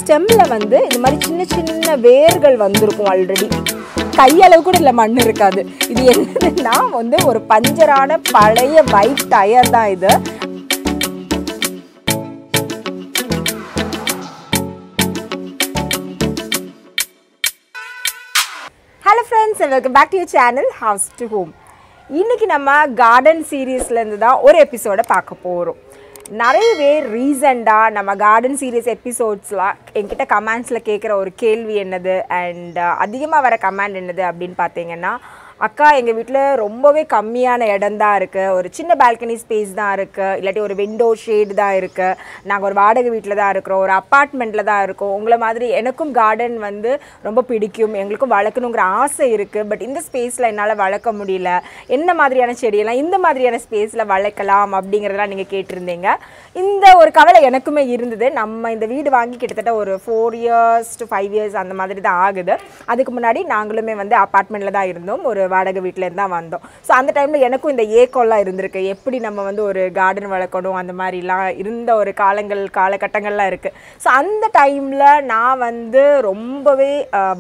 ஸ்டெம்ல வந்து இந்த மாதிரி சின்ன சின்ன வேர்கள் வந்திருக்கும். ஆல்ரெடி கையளவு கூட இல்லை, மண் இருக்காது. இது என்னதுன்னா வந்து ஒரு பஞ்சரான பழைய பைக் டயர் தான் இது. Hello friends, welcome back to your channel house to home. இன்றைக்கி நம்ம கார்டன் சீரீஸ்லேருந்து தான் ஒரு எபிசோடை பார்க்க போகிறோம். நிறையவே ரீசெண்டாக நம்ம கார்டன் சீரீஸ் எபிசோட்ஸ்லாம் என்கிட்ட கமெண்ட்ஸில் கேட்குற ஒரு கேள்வி என்னது அண்ட் அதிகமாக வர கமெண்ட் என்னது அப்படின்னு பார்த்தீங்கன்னா, அக்கா எங்கள் வீட்டில் ரொம்பவே கம்மியான இடம் தான் இருக்குது, ஒரு சின்ன பால்கனி ஸ்பேஸ் தான் இருக்குது, இல்லாட்டி ஒரு விண்டோ ஷேடு தான் இருக்குது, நாங்கள் ஒரு வாடகை வீட்டில் தான் இருக்கிறோம், ஒரு அப்பார்ட்மெண்ட்டில் தான் இருக்கோம். உங்களை மாதிரி எனக்கும் கார்டன் வந்து ரொம்ப பிடிக்கும், எங்களுக்கும் வளர்க்கணுங்கிற ஆசை இருக்குது. பட் இந்த ஸ்பேஸில் என்னால் வளர்க்க முடியல, என்ன மாதிரியான செடியெல்லாம் இந்த மாதிரியான ஸ்பேஸில் வளர்க்கலாம் அப்படிங்கிறதெல்லாம் நீங்கள் கேட்டிருந்தீங்க. இந்த ஒரு கவலை எனக்குமே இருந்தது. நம்ம இந்த வீடு வாங்கி கிட்டத்தட்ட ஒரு 4 years to 5 years அந்த மாதிரி தான் ஆகுது. அதுக்கு முன்னாடி நாங்களுமே வந்து அப்பார்ட்மெண்ட்டில் தான் இருந்தோம், ஒரு வாடகை வீட்டிலேருந்து தான் வந்தோம். ஸோ அந்த டைமில் எனக்கும் இந்த ஏக்கம்லாம் இருந்திருக்கு, எப்படி நம்ம வந்து ஒரு கார்டன் வளர்க்கணும் அந்த மாதிரிலாம் இருந்த ஒரு காலகட்டங்கள்லாம் இருக்குது. ஸோ அந்த டைமில் நான் வந்து ரொம்பவே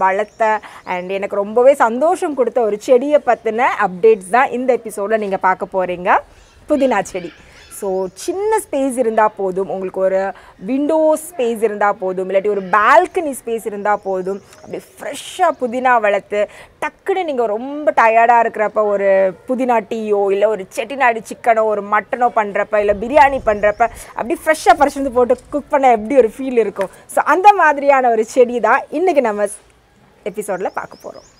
வளர்த்த அண்ட் எனக்கு ரொம்பவே சந்தோஷம் கொடுத்த ஒரு செடியை பற்றின அப்டேட்ஸ் தான் இந்த எபிசோடில் நீங்கள் பார்க்க போகிறீங்க. புதினா செடி. ஸோ சின்ன ஸ்பேஸ் இருந்தால் போதும், உங்களுக்கு ஒரு விண்டோ ஸ்பேஸ் இருந்தால் போதும், இல்லாட்டி ஒரு பால்கனி ஸ்பேஸ் இருந்தால் போதும், அப்படி ஃப்ரெஷ்ஷாக புதினா வளர்த்து டக்குன்னு நீங்கள் ரொம்ப டயர்டாக இருக்கிறப்ப ஒரு புதினா டீயோ இல்லை ஒரு செட்டிநாடு சிக்கனோ ஒரு மட்டனோ பண்ணுறப்ப இல்லை பிரியாணி பண்ணுறப்ப அப்படி ஃப்ரெஷ்ஷாக பறிச்சு போட்டு குக் பண்ண எப்படி ஒரு ஃபீல் இருக்கும். ஸோ அந்த மாதிரியான ஒரு செடி தான் இன்றைக்கி நம்ம எபிசோடில் பார்க்க போகிறோம்.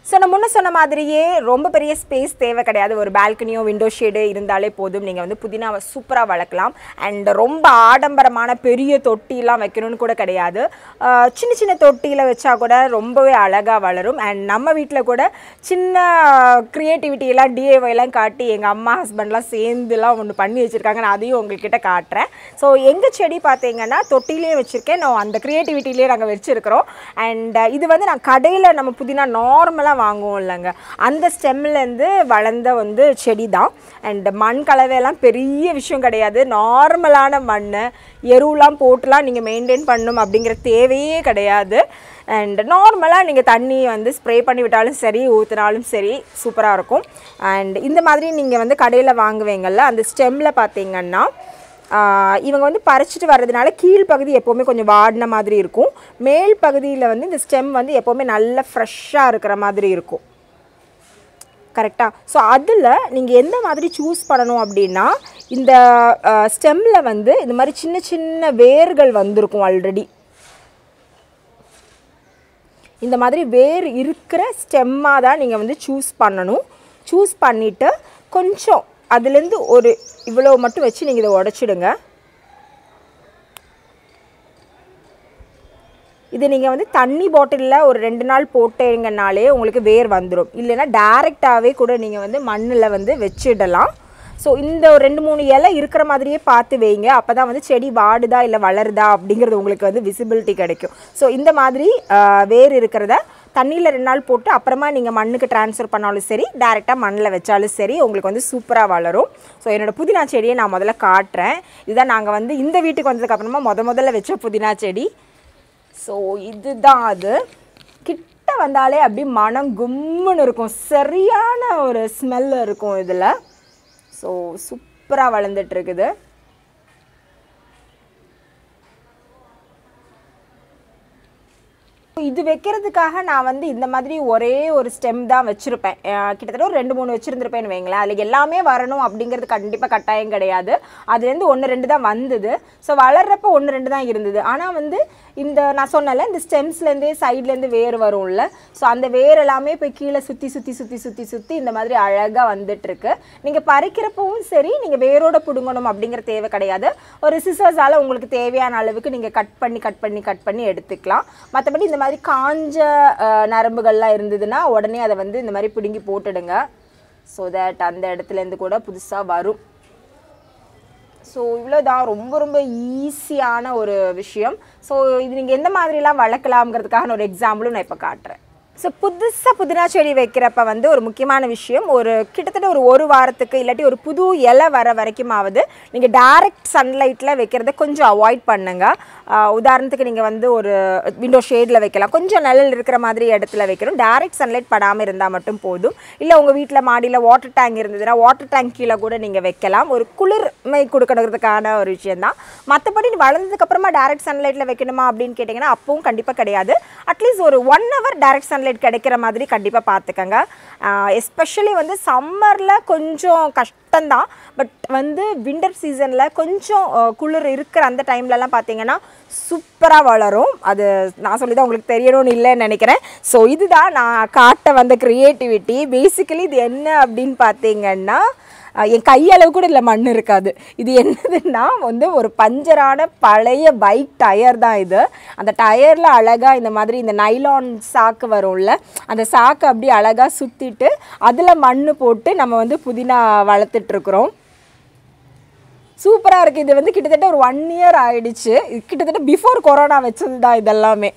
ஸோ நான் முன்ன சொன்ன மாதிரியே ரொம்ப பெரிய ஸ்பேஸ் தேவை கிடையாது, ஒரு பால்கனியோ விண்டோ ஷேடு இருந்தாலே போதும், நீங்கள் வந்து புதினாவை சூப்பராக வளர்க்கலாம். அண்ட் ரொம்ப ஆடம்பரமான பெரிய தொட்டிலாம் வைக்கணும்னு கூட கிடையாது, சின்ன சின்ன தொட்டியில் வச்சா கூட ரொம்பவே அழகாக வளரும். அண்ட் நம்ம வீட்டில் கூட சின்ன க்ரியேட்டிவிட்டியெல்லாம் டிஐஒய்லாம் காட்டி எங்கள் அம்மா ஹஸ்பண்ட்லாம் சேர்ந்துலாம் ஒன்று பண்ணி வச்சுருக்காங்க, நான் அதையும் உங்கள்கிட்ட காட்டுறேன். ஸோ எங்கள் செடி பார்த்தீங்கன்னா தொட்டிலே வச்சுருக்கேன், நான் அந்த க்ரியேட்டிவிட்டிலே நாங்கள் வச்சுருக்கிறோம். அண்ட் இது வந்து நான் கடையில் நம்ம புதினா நார்மலாக வாங்குவோம் இல்லைங்க, அந்த ஸ்டெம்லேருந்து வளர்ந்த வந்து செடி தான். அண்ட் மண் கலவையெல்லாம் பெரிய விஷயம் கிடையாது, நார்மலான மண் எருவெலாம் போட்டுலாம் நீங்கள் மெயின்டைன் பண்ணணும் அப்படிங்கிற தேவையே கிடையாது. அண்ட் நார்மலாக நீங்கள் தண்ணி வந்து ஸ்ப்ரே பண்ணி விட்டாலும் சரி ஊற்றினாலும் சரி சூப்பராக இருக்கும். அண்ட் இந்த மாதிரி நீங்கள் வந்து கடையில் வாங்குவீங்கள்ல, அந்த ஸ்டெம்மில் பார்த்தீங்கன்னா இவங்க வந்து பறிச்சிட்டு வர்றதுனால கீழ்ப்பகுதி எப்போவுமே கொஞ்சம் வாடின மாதிரி இருக்கும், மேல் பகுதியில் வந்து இந்த ஸ்டெம் வந்து எப்போவுமே நல்ல ஃப்ரெஷ்ஷாக இருக்கிற மாதிரி இருக்கும். கரெக்டாக? ஸோ அதில் நீங்கள் எந்த மாதிரி சூஸ் பண்ணணும் அப்படின்னா, இந்த ஸ்டெம்மில் வந்து இந்த மாதிரி சின்ன சின்ன வேர்கள் வந்திருக்கும். ஆல்ரெடி இந்த மாதிரி வேர் இருக்கிற ஸ்டெம்மாக தான் நீங்கள் வந்து சூஸ் பண்ணணும். சூஸ் பண்ணிவிட்டு கொஞ்சம் அதுலேருந்து ஒரு இவ்வளோ மட்டும் வச்சு நீங்கள் இதை உடச்சிடுங்க. இது நீங்கள் வந்து தண்ணி பாட்டிலில் ஒரு 2 நாள் போட்டீங்கன்னாலே உங்களுக்கு வேர் வந்துடும், இல்லைன்னா டைரெக்டாகவே கூட நீங்கள் வந்து மண்ணில் வந்து வச்சிடலாம். ஸோ இந்த ஒரு 2-3 இலை இருக்கிற மாதிரியே பார்த்து வைங்க, அப்போ தான் வந்து செடி வாடுதா இல்லை வளருதா அப்படிங்கிறது உங்களுக்கு வந்து விசிபிலிட்டி கிடைக்கும். ஸோ இந்த மாதிரி வேர் இருக்கிறத தண்ணியில் 2 நாள் போட்டு அப்புறமா நீங்கள் மண்ணுக்கு ட்ரான்ஸ்ஃபர் பண்ணாலும் சரி, டேரெக்டாக மண்ணில் வச்சாலும் சரி, உங்களுக்கு வந்து சூப்பராக வளரும். ஸோ என்னோடய புதினா செடியை நான் முதல்ல காட்டுறேன். இதுதான் நாங்கள் வந்து இந்த வீட்டுக்கு வந்ததுக்கப்புறமா முதல்ல வச்ச புதினா செடி. ஸோ இதுதான் அது. கிட்ட வந்தாலே அப்படி மனம் கும்முன்னு இருக்கும், சரியான ஒரு ஸ்மெல் இருக்கும் இதில். ஸோ சூப்பராக வளர்ந்துட்டுருக்குது. இது வைக்கிறதுக்காக நான் வந்து இந்த மாதிரி ஒரே ஒரு ஸ்டெம் தான் வச்சுருப்பேன், கிட்டத்தட்ட ஒரு 2-3 வச்சுருந்துருப்பேன்னு வைங்களேன். அதில் எல்லாமே வரணும் அப்படிங்கிறது கண்டிப்பாக கட்டாயம் கிடையாது, அதுலேருந்து 1-2 தான் வந்தது. ஸோ வளர்கிறப்ப 1-2 தான் இருந்தது. ஆனால் வந்து இந்த நான் சொன்னல இந்த ஸ்டெம்ஸ்லேருந்தே சைட்லேருந்து வேர் வரும்ல, ஸோ அந்த வேர் எல்லாமே போய் கீழே சுற்றி சுற்றி சுற்றி சுற்றி சுற்றி இந்த மாதிரி அழகாக வந்துட்டுருக்கு. நீங்கள் பறிக்கிறப்பவும் சரி, நீங்கள் வேரோட பிடுங்கணும் அப்படிங்கிற தேவை கிடையாது, ஒரு சிசர்ஸால் உங்களுக்கு தேவையான அளவுக்கு நீங்கள் கட் பண்ணி எடுத்துக்கலாம். மற்றபடி இந்த மாதிரி காஞ்ச நரம்புகள்லாம் இருந்ததுன்னா உடனே அதை வந்து இந்த மாதிரி பிடுங்கி போட்டுடுங்க, ஸோ தட் அந்த இடத்துலேருந்து கூட புதுசாக வரும். ஸோ இவ்வளோதான், ரொம்ப ரொம்ப ஈஸியான ஒரு விஷயம். ஸோ இது நீங்கள் எந்த மாதிரிலாம் வளர்க்கலாம்ங்கிறதுக்காக நான் ஒரு எக்ஸாம்பிளும் நான் இப்போ காட்டுறேன். ஸோ புதுசாக புதினா செடி வைக்கிறப்ப வந்து ஒரு முக்கியமான விஷயம், கிட்டத்தட்ட ஒரு வாரத்துக்கு இல்லாட்டி ஒரு புது இலை வர வரைக்குமாவது நீங்கள் டைரக்ட் சன்லைட்டில் வைக்கிறத கொஞ்சம் அவாய்ட் பண்ணுங்க. உதாரணத்துக்கு நீங்கள் வந்து ஒரு விண்டோ ஷேடில் வைக்கலாம், கொஞ்சம் நிழல் இருக்கிற மாதிரி இடத்துல வைக்கணும். டைரக்ட் சன்லைட் படாமல் இருந்தால் மட்டும் போதும். இல்லை உங்கள் வீட்டில் மாடியில் வாட்டர் டேங்க் இருந்ததுன்னா வாட்டர் டேங்க் கீழே கூட நீங்கள் வைக்கலாம். ஒரு குளிர்மை கொடுக்கறதுக்கான ஒரு விஷயந்தான். மற்றபடி வளர்ந்ததுக்கப்புறமா டைரக்ட் சன்லைட்டில் வைக்கணுமா அப்படின்னு கேட்டிங்கன்னா அப்பவும் கண்டிப்பாக கிடையாது. அட்லீஸ்ட் ஒரு 1 hour டைரக்ட் சன்லைட் கிடைக்கிற மாதிரி கண்டிப்பாக பார்த்துக்கங்க. எஸ்பெஷலி வந்து சம்மரில் கொஞ்சம் கஷ்டம்தான், பட் வந்து விண்டர் சீசனில் கொஞ்சம் குளிர் இருக்கிற அந்த டைம்லலாம் பார்த்தீங்கன்னா சூப்பராக வளரும். அது நான் சொல்லி தான் உங்களுக்கு தெரியணும்னு இல்லைன்னு நினைக்கிறேன். ஸோ இதுதான் நான் காட்ட வந்த க்ரியேட்டிவிட்டி. பேசிக்கலி இது என்ன அப்படின்னு பார்த்தீங்கன்னா, என் கையளவு கூட இதில் மண் இருக்காது. இது என்னதுன்னா வந்து ஒரு பஞ்சரான பழைய பைக் டயர் தான் இது. அந்த டயரில் அழகாக இந்த மாதிரி இந்த நைலான் சாக்கு வரும்ல, அந்த சாக்கு அப்படி அழகாக சுற்றிட்டு அதில் மண் போட்டு நம்ம வந்து புதினா வளர்த்துட்ருக்குறோம். சூப்பராக இருக்குது. இது வந்து கிட்டத்தட்ட ஒரு 1 year ஆகிடுச்சு. கிட்டத்தட்ட பிஃபோர் கொரோனா வச்சது தான் இதெல்லாமே.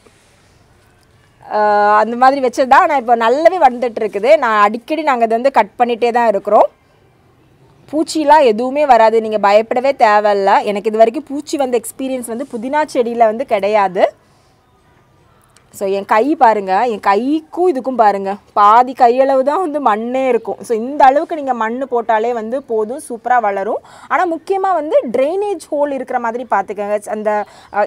அந்த மாதிரி வச்சது தான். ஆனால் இப்போ நல்லாவே வந்துட்டுருக்குது. அடிக்கடி நாங்கள் அதை வந்து கட் பண்ணிகிட்டே தான் இருக்கிறோம். பூச்சிலாம் எதுவுமே வராது, நீங்கள் பயப்படவே தேவையில்ல. எனக்கு இது வரைக்கும் பூச்சி வந்த எக்ஸ்பீரியன்ஸ் வந்து புதினா செடியில் வந்து கிடையாது. ஸோ என் கை பாருங்கள், என் கைக்கும் இதுக்கும் பாருங்கள் பாதி கையளவு தான் வந்து மண்ணே இருக்கும். ஸோ இந்த அளவுக்கு நீங்கள் மண் போட்டாலே வந்து போதும், சூப்பராக வளரும். ஆனால் முக்கியமாக வந்து ட்ரைனேஜ் ஹோல் இருக்கிற மாதிரி பார்த்துக்கங்க. அந்த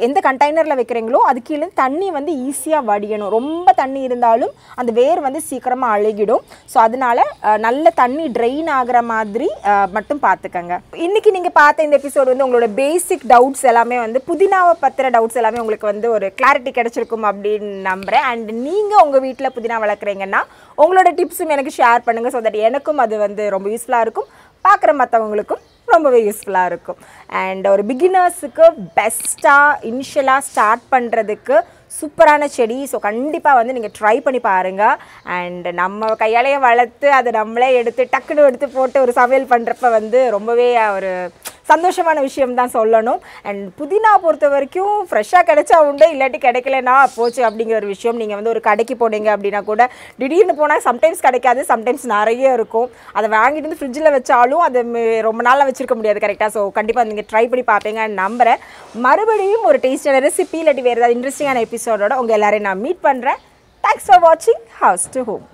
எந்த கண்டெய்னரில் வைக்கிறீங்களோ அது கீழே தண்ணி வந்து ஈஸியாக வடியணும். ரொம்ப தண்ணி இருந்தாலும் அந்த வேர் வந்து சீக்கிரமாக அழுகிடும். ஸோ அதனால் நல்ல தண்ணி ட்ரெயின் ஆகிற மாதிரி மட்டும் பார்த்துக்கங்க. இன்றைக்கி நீங்கள் பார்த்த இந்த எபிசோடு வந்து உங்களோட பேசிக் டவுட்ஸ் எல்லாமே வந்து புதினாவை பற்றின டவுட்ஸ் எல்லாமே உங்களுக்கு வந்து ஒரு கிளாரிட்டி கிடச்சிருக்கும் அப்படின்னு நம்புறேன். அண்ட் நீங்கள் உங்கள் வீட்டில் புதினா வளர்க்குறீங்கன்னா உங்களோட டிப்ஸும் எனக்கு ஷேர் பண்ணுங்கள். ஸோ தட் எனக்கும் அது வந்து ரொம்ப யூஸ்ஃபுல்லாக இருக்கும், பார்க்குற மற்றவங்களுக்கும் ரொம்பவே யூஸ்ஃபுல்லாக இருக்கும். அண்ட் ஒரு பிகினர்ஸுக்கு பெஸ்ட்டாக இனிஷியலாக ஸ்டார்ட் பண்ணுறதுக்கு சூப்பரான செடி. ஸோ கண்டிப்பாக வந்து நீங்கள் ட்ரை பண்ணி பாருங்கள். அண்ட் நம்ம கையாலேயே வளர்த்து அதை நம்மளே டக்குன்னு எடுத்து போட்டு ஒரு சமையல் பண்ணுறப்ப வந்து ரொம்பவே ஒரு சந்தோஷமான விஷயம் தான் சொல்லணும். அண்ட் புதினா பொறுத்த வரைக்கும் ஃப்ரெஷ்ஷாக கிடைச்சா உண்டு, இல்லாட்டி கிடைக்கலனா போச்சு அப்படிங்கிற ஒரு விஷயம். நீங்கள் வந்து ஒரு கடைக்கு போனீங்க அப்படின்னா கூட திடீர்னு போனால் சம்டைம்ஸ் கிடைக்காது, சம்டைம்ஸ் நிறைய இருக்கும். அதை வாங்கிட்டு வந்து ஃப்ரிட்ஜில் வச்சாலும் அது ரொம்ப நாளாக வச்சுருக்க முடியாது கரெக்டாக. ஸோ கண்டிப்பாக நீங்கள் ட்ரை பண்ணி பார்ப்பீங்க நம்புகிறேன். மறுபடியும் ஒரு டேஸ்டான ரெசிபி இல்லாட்டி வேறு ஏதாவது இன்ட்ரெஸ்டிங்கான எபிசோடோட உங்கள் எல்லாரையும் நான் மீட் பண்ணுறேன். தேங்க்ஸ் ஃபார் வாட்சிங் ஹவுஸ் டு ஹோம்.